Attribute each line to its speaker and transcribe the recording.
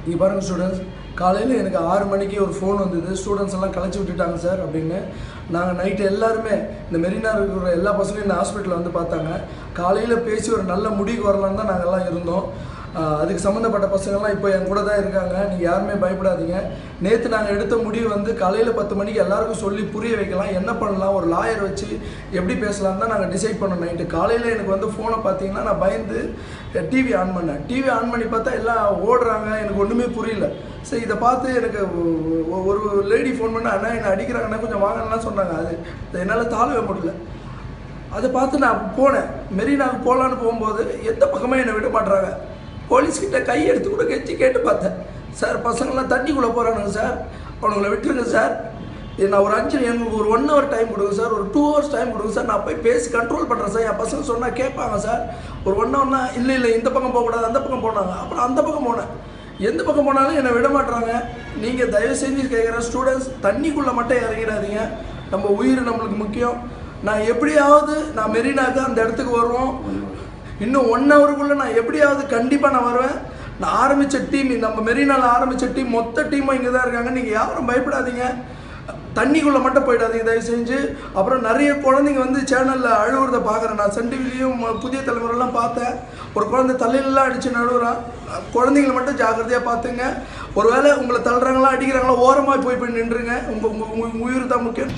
Speaker 1: இங்கே பாருங்கள் ஸ்டூடெண்ட்ஸ், காலையில் எனக்கு 6 மணிக்கு ஒரு ஃபோன் வந்தது. ஸ்டூடெண்ட்ஸ் எல்லாம் கலைச்சி விட்டுட்டாங்க சார் அப்படின்னு. நாங்கள் நைட்டு எல்லாருமே இந்த மெரினா இருக்கிற எல்லா பசங்களும் இந்த ஹாஸ்பிட்டலில் வந்து பார்த்தாங்க. காலையில் பேசி ஒரு நல்ல முடிவுக்கு வரலான்னு தான் நாங்கள் எல்லாம் இருந்தோம். அதுக்கு சம்மந்தப்பட்ட பசங்கள்லாம் இப்போ என் கூட தான் இருக்காங்க. நீங்கள் யாருமே பயப்படாதீங்க. நேற்று நாங்கள் எடுத்த முடிவு வந்து காலையில் 10 மணிக்கு எல்லாருக்கும் சொல்லி புரிய வைக்கலாம், என்ன பண்ணலாம், ஒரு லாயர் வச்சு எப்படி பேசலான்னு தான் நாங்கள் டிசைட் பண்ணோம். நைட்டு காலையில் எனக்கு வந்து ஃபோனை பார்த்தீங்கன்னா நான் பயந்து டிவி ஆன் பண்ணேன். டிவி ஆன் பண்ணி பார்த்தா எல்லாம் ஓடுறாங்க, எனக்கு ஒன்றுமே புரியல. சரி, இதை பார்த்து எனக்கு ஒரு லேடி ஃபோன் பண்ண, அண்ணா என்னை அடிக்கிறாங்கண்ணா கொஞ்சம் வாங்கலாம் சொன்னாங்க. அது என்னால் தாழவே முடியல. அதை பார்த்து நான் போனேன். மெரினாவுக்கு போகலான்னு போகும்போது எந்த பக்கமே என்னை விட மாட்டுறாங்க. போலீஸ்கிட்ட கை எடுத்து கூட கெஞ்சி கேட்டு பார்த்தேன். சார் பசங்களாம் தண்ணிக்குள்ளே போகிறானுங்க சார், அவனுங்களை விட்டுருங்க சார், நான் ஒரு எங்களுக்கு ஒரு 1 hour டைம் கொடுங்க சார், ஒரு 2 hours டைம் கொடுங்க சார், நான் போய் பேசி கண்ட்ரோல் பண்ணுறேன் சார். என் பசங்க சொன்னால் கேட்பாங்க சார். ஒரு 1 hourனா இல்லை இந்த பக்கம் போகக்கூடாது, அந்த பக்கம் போனாங்க. அப்புறம் அந்த பக்கம் போனேன். எந்த பக்கம் போனாலும் என்னை விட மாட்டுறாங்க. நீங்கள் தயவு செஞ்சு கேட்குற ஸ்டூடெண்ட்ஸ், தண்ணிக்குள்ளே மட்டும் இறங்கிடாதீங்க. நம்ம உயிர் நம்மளுக்கு முக்கியம். நான் எப்படியாவது நான் மெரினாக்கு அந்த இடத்துக்கு வருவோம். இன்னும் 1 hourக்குள்ளே நான் எப்படியாவது கண்டிப்பாக நான் வருவேன். நான் ஆரம்பித்த டீம், நம்ம மெரினாவில் ஆரம்பித்த டீம் மொத்த டீமும் இங்கே தான் இருக்காங்க. நீங்கள் யாரும் பயப்படாதீங்க, தண்ணிக்குள்ளே மட்டும் போயிடாதீங்க தயவு செஞ்சு. அப்புறம் நிறைய குழந்தைங்க வந்து சேனலில் அழுவுறதை பார்க்குறேன். நான் சன் டிவிலையும் புதிய தலைமுறைலாம் பார்த்தேன். ஒரு குழந்தை தலையிலலாம் அடித்து நழுவுறான். குழந்தைங்களை மட்டும் ஜாக்கிரதையாக பார்த்துங்க. ஒருவேளை உங்களை தள்ளுறாங்களா அடிக்கிறாங்களா ஓரமாக போய் நின்றுங்க. உங்கள் உயிர் தான் முக்கியம்.